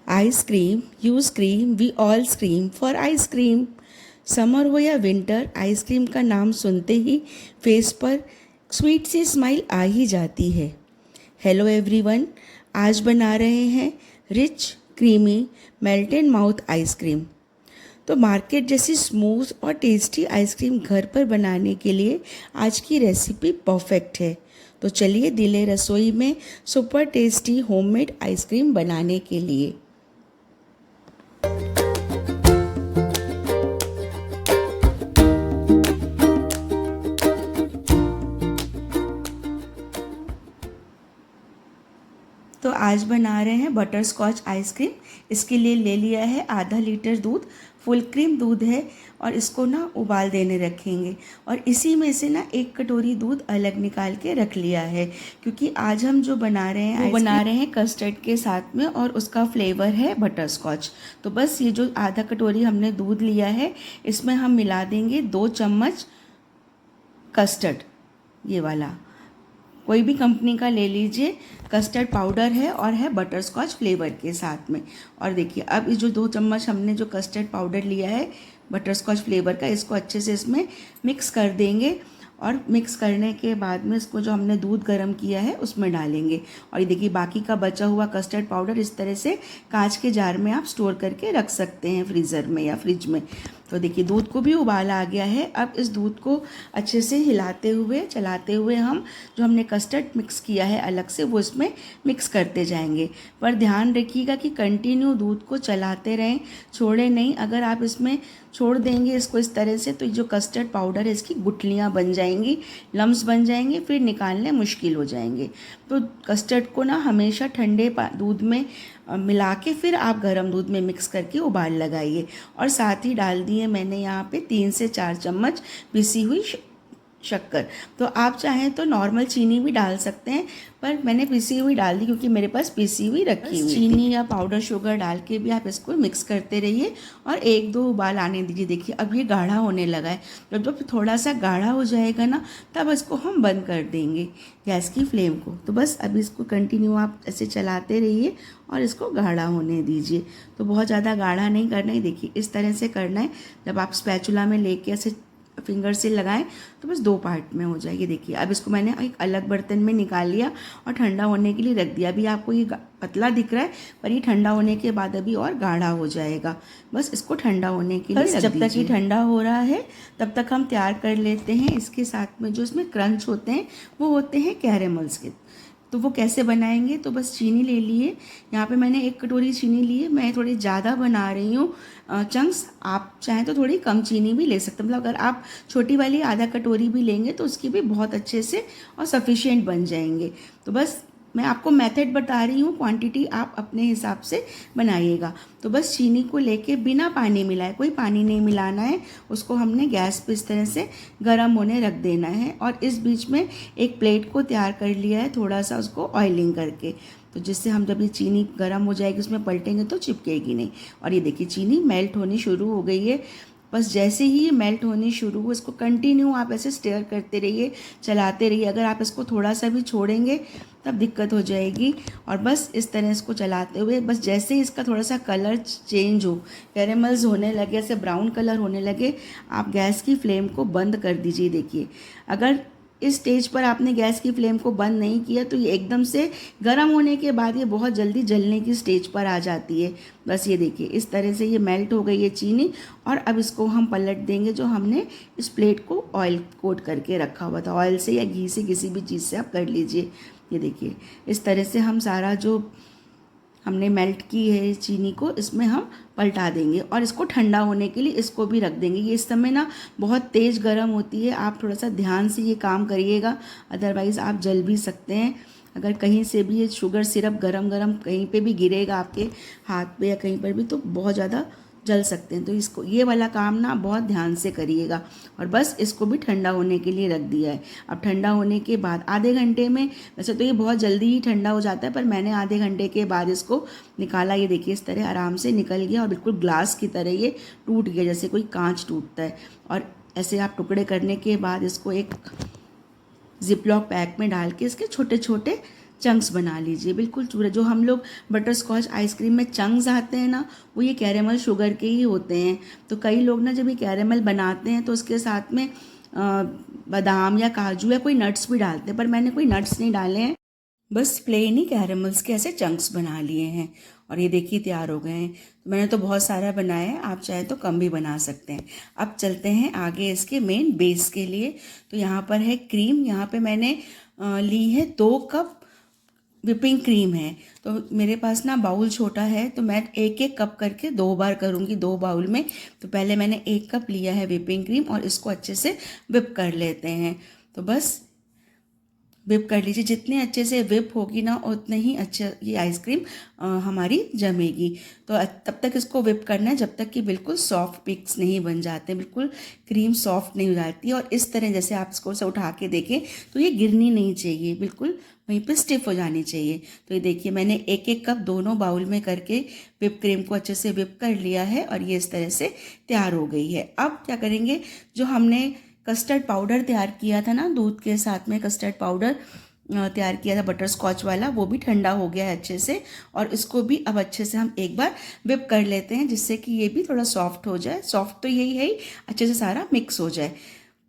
Ice cream, you scream, we all scream for ice cream. Summer हो या winter, ice cream का नाम सुनते ही फेस पर स्वीट सी स्माइल आ ही जाती है। हेलो एवरीवन, आज बना रहे हैं rich creamy melt in mouth ice cream. तो मार्केट जैसी स्मूथ और टेस्टी आइसक्रीम घर पर बनाने के लिए आज की रेसिपी परफेक्ट है। तो चलिए दिले रसोई में सुपर टेस्टी होममेड आइसक्रीम बनाने के लिए। तो आज बना रहे हैं बटर स्कॉच आइसक्रीम। इसके लिए ले लिया है आधा लीटर दूध, फुल क्रीम दूध है और इसको ना उबाल देने रखेंगे। और इसी में से ना एक कटोरी दूध अलग निकाल के रख लिया है, क्योंकि आज हम जो बना रहे हैं वो बना रहे हैं कस्टर्ड के साथ में और उसका फ्लेवर है बटर स्कॉच। तो बस ये जो आधा कटोरी हमने दूध लिया है, इसमें हम मिला देंगे 2 चम्मच कस्टर्ड, ये वाला कोई भी कंपनी का ले लीजिए। कस्टर्ड पाउडर है और है बटर स्कॉच फ्लेवर के साथ में। और देखिए अब ये जो 2 चम्मच हमने जो कस्टर्ड पाउडर लिया है बटर स्कॉच फ्लेवर का, इसको अच्छे से इसमें मिक्स कर देंगे। और मिक्स करने के बाद में इसको जो हमने दूध गर्म किया है उसमें डालेंगे। और ये देखिए बाकी का बचा हुआ कस्टर्ड पाउडर इस तरह से कांच के जार में आप स्टोर करके रख सकते हैं, फ्रीज़र में या फ्रिज में। तो देखिए दूध को भी उबाल आ गया है। अब इस दूध को अच्छे से हिलाते हुए चलाते हुए हम जो हमने कस्टर्ड मिक्स किया है अलग से वो इसमें मिक्स करते जाएंगे। पर ध्यान रखिएगा कि कंटिन्यू दूध को चलाते रहें, छोड़े नहीं। अगर आप इसमें छोड़ देंगे इसको इस तरह से तो जो कस्टर्ड पाउडर है इसकी गुठलियाँ बन जाएंगी, लम्स बन जाएंगे, फिर निकालने मुश्किल हो जाएंगे। तो कस्टर्ड को ना हमेशा ठंडे दूध में मिला के फिर आप गर्म दूध में मिक्स करके उबाल लगाइए। और साथ ही डाल दिए मैंने यहाँ पे 3 से 4 चम्मच पिसी हुई शक्कर। तो आप चाहें तो नॉर्मल चीनी भी डाल सकते हैं, पर मैंने पिसी हुई डाल दी क्योंकि मेरे पास पिसी हुई रखी हुई। चीनी या पाउडर शुगर डाल के भी आप इसको मिक्स करते रहिए और 1-2 उबाल आने दीजिए। देखिए अब ये गाढ़ा होने लगा है। जब थोड़ा सा गाढ़ा हो जाएगा ना, तब इसको हम बंद कर देंगे गैस की फ्लेम को। तो बस अभी इसको कंटिन्यू आप ऐसे चलाते रहिए और इसको गाढ़ा होने दीजिए। तो बहुत ज़्यादा गाढ़ा नहीं करना है, देखिए इस तरह से करना है। जब आप स्पैचुला में लेके ऐसे फिंगर से लगाएं तो बस 2 पार्ट में हो जाएगी। देखिए अब इसको मैंने एक अलग बर्तन में निकाल लिया और ठंडा होने के लिए रख दिया। अभी आपको ये पतला दिख रहा है, पर ये ठंडा होने के बाद अभी और गाढ़ा हो जाएगा। बस इसको ठंडा होने के लिए जब तक ये ठंडा हो रहा है तब तक हम तैयार कर लेते हैं। इसके साथ में जो इसमें क्रंच होते हैं वो होते हैं कैरेमल्स के। तो वो कैसे बनाएंगे, तो बस चीनी ले लिए। यहाँ पे मैंने 1 कटोरी चीनी ली है। मैं थोड़ी ज़्यादा बना रही हूँ चंक्स, आप चाहें तो थोड़ी कम चीनी भी ले सकते हैं। मतलब अगर आप छोटी वाली आधा कटोरी भी लेंगे तो उसकी भी बहुत अच्छे से और सफिशिएंट बन जाएंगे। तो बस मैं आपको मेथड बता रही हूँ, क्वांटिटी आप अपने हिसाब से बनाइएगा। तो बस चीनी को लेके बिना पानी मिलाए, कोई पानी नहीं मिलाना है, उसको हमने गैस पे इस तरह से गर्म होने रख देना है। और इस बीच में एक प्लेट को तैयार कर लिया है, थोड़ा सा उसको ऑयलिंग करके, तो जिससे हम जब ये चीनी गर्म हो जाएगी उसमें पलटेंगे तो चिपकेगी नहीं। और ये देखिए चीनी मेल्ट होनी शुरू हो गई है। बस जैसे ही ये मेल्ट होनी शुरू हो, इसको कंटिन्यू आप ऐसे स्टेयर करते रहिए, चलाते रहिए। अगर आप इसको थोड़ा सा भी छोड़ेंगे तब दिक्कत हो जाएगी। और बस इस तरह इसको चलाते हुए, बस जैसे ही इसका थोड़ा सा कलर चेंज हो, कैरेमल्स होने लगे, ऐसे ब्राउन कलर होने लगे, आप गैस की फ्लेम को बंद कर दीजिए। देखिए अगर इस स्टेज पर आपने गैस की फ्लेम को बंद नहीं किया तो ये एकदम से गर्म होने के बाद ये बहुत जल्दी जलने की स्टेज पर आ जाती है। बस ये देखिए इस तरह से ये मेल्ट हो गई है चीनी। और अब इसको हम पलट देंगे, जो हमने इस प्लेट को ऑयल कोट करके रखा हुआ था, ऑयल से या घी से, किसी भी चीज़ से आप कर लीजिए। ये देखिए इस तरह से हम सारा जो हमने मेल्ट की है चीनी को इसमें हम पलटा देंगे और इसको ठंडा होने के लिए इसको भी रख देंगे। ये इस समय ना बहुत तेज़ गर्म होती है, आप थोड़ा सा ध्यान से ये काम करिएगा, अदरवाइज़ आप जल भी सकते हैं। अगर कहीं से भी ये शुगर सिरप गरम गरम कहीं पे भी गिरेगा आपके हाथ पे या कहीं पर भी, तो बहुत ज़्यादा जल सकते हैं। तो इसको ये वाला काम ना बहुत ध्यान से करिएगा। और बस इसको भी ठंडा होने के लिए रख दिया है। अब ठंडा होने के बाद आधे घंटे में, वैसे तो ये बहुत जल्दी ही ठंडा हो जाता है, पर मैंने आधे घंटे के बाद इसको निकाला। ये देखिए इस तरह आराम से निकल गया और बिल्कुल ग्लास की तरह ये टूट गया, जैसे कोई कांच टूटता है। और ऐसे आप टुकड़े करने के बाद इसको एक जिपलॉक पैक में डाल के इसके छोटे छोटे चंक्स बना लीजिए, बिल्कुल चूरा। जो हम लोग बटर स्कॉच आइसक्रीम में चंक्स आते हैं ना, वो ये कैरेमल शुगर के ही होते हैं। तो कई लोग ना जब ये कैरेमल बनाते हैं तो उसके साथ में बादाम या काजू या कोई नट्स भी डालते हैं, पर मैंने कोई नट्स नहीं डाले हैं, बस प्लेन ही कैरेमल्स के ऐसे चंक्स बना लिए हैं। और ये देखिए तैयार हो गए हैं। तो मैंने तो बहुत सारा बनाया है, आप चाहे तो कम भी बना सकते हैं। अब चलते हैं आगे इसके मेन बेस के लिए। तो यहाँ पर है क्रीम, यहाँ पे मैंने ली है 2 कप विपिंग क्रीम है। तो मेरे पास ना बाउल छोटा है, तो मैं 1-1 कप करके 2 बार करूँगी, 2 बाउल में। तो पहले मैंने 1 कप लिया है विपिंग क्रीम और इसको अच्छे से विप कर लेते हैं। तो बस विप कर लीजिए, जितने अच्छे से विप होगी ना उतने ही अच्छा ये आइसक्रीम हमारी जमेगी। तो तब तक इसको विप करना है जब तक कि बिल्कुल सॉफ्ट पिक्स नहीं बन जाते, बिल्कुल क्रीम सॉफ्ट नहीं हो जाती। और इस तरह जैसे आप इसको से उठा के देखें तो ये गिरनी नहीं चाहिए, बिल्कुल वहीं पे स्टिफ हो जानी चाहिए। तो ये देखिए मैंने 1-1 कप दोनों बाउल में करके विप क्रीम को अच्छे से विप कर लिया है और ये इस तरह से तैयार हो गई है। अब क्या करेंगे, जो हमने कस्टर्ड पाउडर तैयार किया था ना, दूध के साथ में कस्टर्ड पाउडर तैयार किया था बटर स्कॉच वाला, वो भी ठंडा हो गया है अच्छे से। और इसको भी अब अच्छे से हम एक बार विप कर लेते हैं, जिससे कि ये भी थोड़ा सॉफ्ट हो जाए। सॉफ्ट तो यही है ही, अच्छे से सारा मिक्स हो जाए।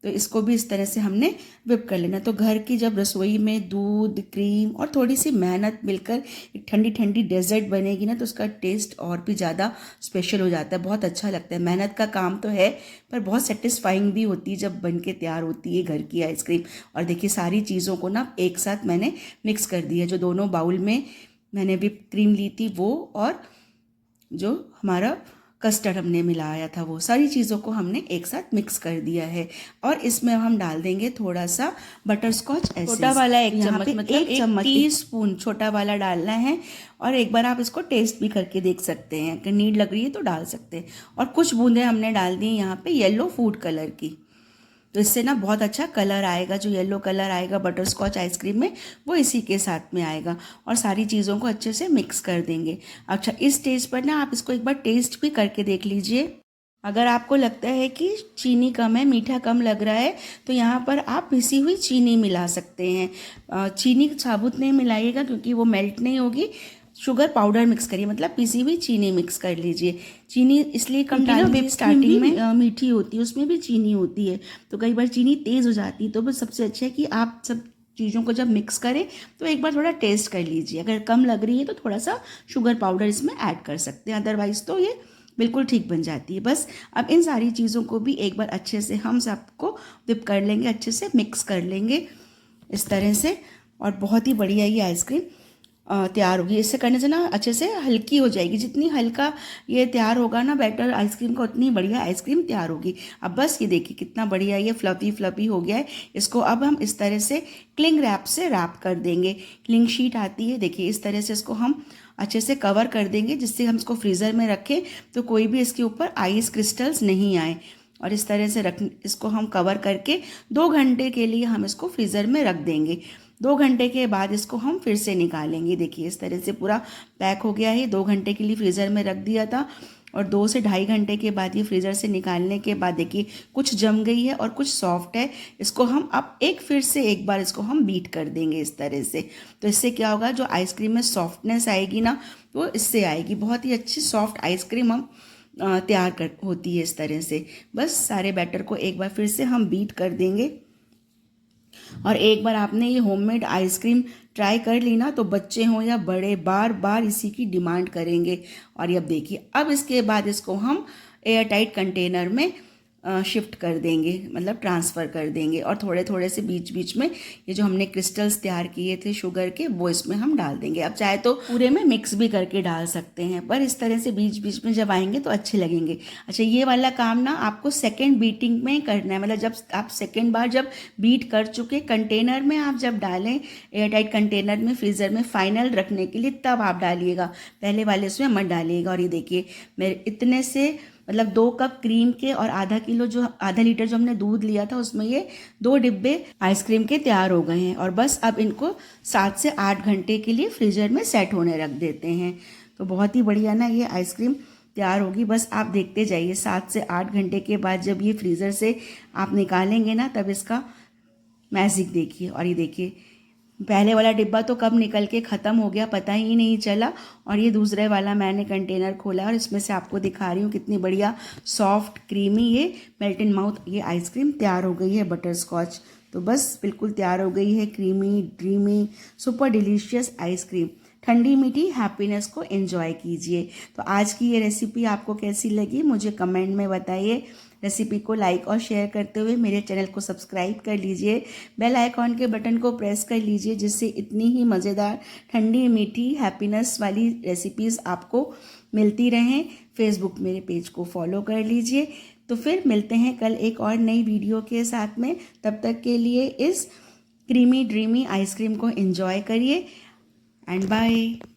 तो इसको भी इस तरह से हमने विप कर लेना। तो घर की जब रसोई में दूध, क्रीम और थोड़ी सी मेहनत मिलकर एक ठंडी ठंडी डेजर्ट बनेगी ना, तो उसका टेस्ट और भी ज़्यादा स्पेशल हो जाता है, बहुत अच्छा लगता है। मेहनत का काम तो है, पर बहुत सेटिस्फाइंग भी होती है जब बन के तैयार होती है घर की आइसक्रीम। और देखिए सारी चीज़ों को ना एक साथ मैंने मिक्स कर दिया, जो दोनों बाउल में मैंने विप क्रीम ली थी वो, और जो हमारा कस्टर्ड हमने मिलाया था, वो सारी चीज़ों को हमने एक साथ मिक्स कर दिया है। और इसमें हम डाल देंगे थोड़ा सा बटर स्कॉच एसेंस, छोटा वाला 1 चम्मच, मतलब 1 चम्मच, टीस्पून छोटा वाला डालना है। और एक बार आप इसको टेस्ट भी करके देख सकते हैं, अगर नीड लग रही है तो डाल सकते हैं। और कुछ बूंदें हमने डाल दी यहाँ पे येलो फूड कलर की, तो इससे ना बहुत अच्छा कलर आएगा। जो येलो कलर आएगा बटर स्कॉच आइसक्रीम में, वो इसी के साथ में आएगा। और सारी चीज़ों को अच्छे से मिक्स कर देंगे। अच्छा, इस स्टेज पर ना आप इसको एक बार टेस्ट भी करके देख लीजिए। अगर आपको लगता है कि चीनी कम है, मीठा कम लग रहा है, तो यहाँ पर आप पिसी हुई चीनी मिला सकते हैं। चीनी साबुत नहीं मिलाइएगा क्योंकि वो मेल्ट नहीं होगी। शुगर पाउडर मिक्स करिए, मतलब पिसी हुई चीनी मिक्स कर लीजिए। चीनी इसलिए कम डालिए, स्टार्टिंग में मीठी होती है, उसमें भी चीनी होती है, तो कई बार चीनी तेज़ हो जाती है। तो बस सबसे अच्छा है कि आप सब चीज़ों को जब मिक्स करें तो एक बार थोड़ा टेस्ट कर लीजिए। अगर कम लग रही है तो थोड़ा सा शुगर पाउडर इसमें ऐड कर सकते हैं, अदरवाइज़ तो ये बिल्कुल ठीक बन जाती है। बस अब इन सारी चीज़ों को भी एक बार अच्छे से हम सबको विप कर लेंगे, अच्छे से मिक्स कर लेंगे इस तरह से। और बहुत ही बढ़िया ये आइसक्रीम तैयार होगी। इससे करने से ना अच्छे से हल्की हो जाएगी। जितनी हल्का ये तैयार होगा ना बैटर आइसक्रीम का, उतनी बढ़िया आइसक्रीम तैयार होगी। अब बस ये देखिए कितना बढ़िया ये फ्लफी फ्लफी हो गया है। इसको अब हम इस तरह से क्लिंग रैप से रैप कर देंगे। क्लिंग शीट आती है, देखिए इस तरह से इसको हम अच्छे से कवर कर देंगे, जिससे हम इसको फ्रीज़र में रखें तो कोई भी इसके ऊपर आइस क्रिस्टल्स नहीं आए। और इस तरह से इसको हम कवर करके 2 घंटे के लिए हम इसको फ्रीज़र में रख देंगे। 2 घंटे के बाद इसको हम फिर से निकालेंगे। देखिए इस तरह से पूरा पैक हो गया है। 2 घंटे के लिए फ्रीज़र में रख दिया था और 2 से ढाई घंटे के बाद ये फ्रीज़र से निकालने के बाद देखिए कुछ जम गई है और कुछ सॉफ्ट है। इसको हम अब फिर से एक बार इसको हम बीट कर देंगे इस तरह से। तो इससे क्या होगा, जो आइसक्रीम में सॉफ्टनेस आएगी ना, वो इससे आएगी। बहुत ही अच्छी सॉफ्ट आइसक्रीम हम तैयार कर होती है इस तरह से। बस सारे बैटर को एक बार फिर से हम बीट कर देंगे। और एक बार आपने ये होममेड आइसक्रीम ट्राई कर ली ना, तो बच्चे हों या बड़े बार बार इसी की डिमांड करेंगे। और ये अब देखिए, अब इसके बाद इसको हम एयर टाइट कंटेनर में शिफ्ट कर देंगे, मतलब ट्रांसफ़र कर देंगे। और थोड़े थोड़े से बीच बीच में ये जो हमने क्रिस्टल्स तैयार किए थे शुगर के, वो इसमें हम डाल देंगे। अब चाहे तो पूरे में मिक्स भी करके डाल सकते हैं, पर इस तरह से बीच बीच में जब आएंगे तो अच्छे लगेंगे। अच्छा, ये वाला काम ना आपको सेकेंड बीटिंग में करना है, मतलब जब आप सेकेंड बार जब बीट कर चुके कंटेनर में आप जब डालें, एयर टाइट कंटेनर में फ्रीज़र में फाइनल रखने के लिए, तब आप डालिएगा, पहले वाले उसमें मत डालिएगा। और ये देखिए मेरे इतने से, मतलब 2 कप क्रीम के और आधा लीटर जो हमने दूध लिया था, उसमें ये 2 डिब्बे आइसक्रीम के तैयार हो गए हैं। और बस अब इनको 7 से 8 घंटे के लिए फ्रीजर में सेट होने रख देते हैं। तो बहुत ही बढ़िया ना ये आइसक्रीम तैयार होगी। बस आप देखते जाइए, 7 से 8 घंटे के बाद जब ये फ्रीज़र से आप निकालेंगे ना, तब इसका मैजिक देखिए। और ये देखिए पहले वाला डिब्बा तो कब निकल के ख़त्म हो गया पता ही नहीं चला। और ये दूसरे वाला मैंने कंटेनर खोला और इसमें से आपको दिखा रही हूँ कितनी बढ़िया सॉफ्ट क्रीमी ये मेल्ट इन माउथ ये आइसक्रीम तैयार हो गई है बटर स्कॉच। तो बस बिल्कुल तैयार हो गई है creamy dreamy super delicious ice cream. ठंडी मीठी हैप्पीनेस को एंजॉय कीजिए। तो आज की ये रेसिपी आपको कैसी लगी मुझे कमेंट में बताइए। रेसिपी को लाइक और शेयर करते हुए मेरे चैनल को सब्सक्राइब कर लीजिए। बेल आइकॉन के बटन को प्रेस कर लीजिए जिससे इतनी ही मज़ेदार ठंडी मीठी हैप्पीनेस वाली रेसिपीज़ आपको मिलती रहें। फेसबुक मेरे पेज को फॉलो कर लीजिए। तो फिर मिलते हैं कल एक और नई वीडियो के साथ में। तब तक के लिए इस क्रीमी ड्रीमी आइसक्रीम को एंजॉय करिए एंड बाय।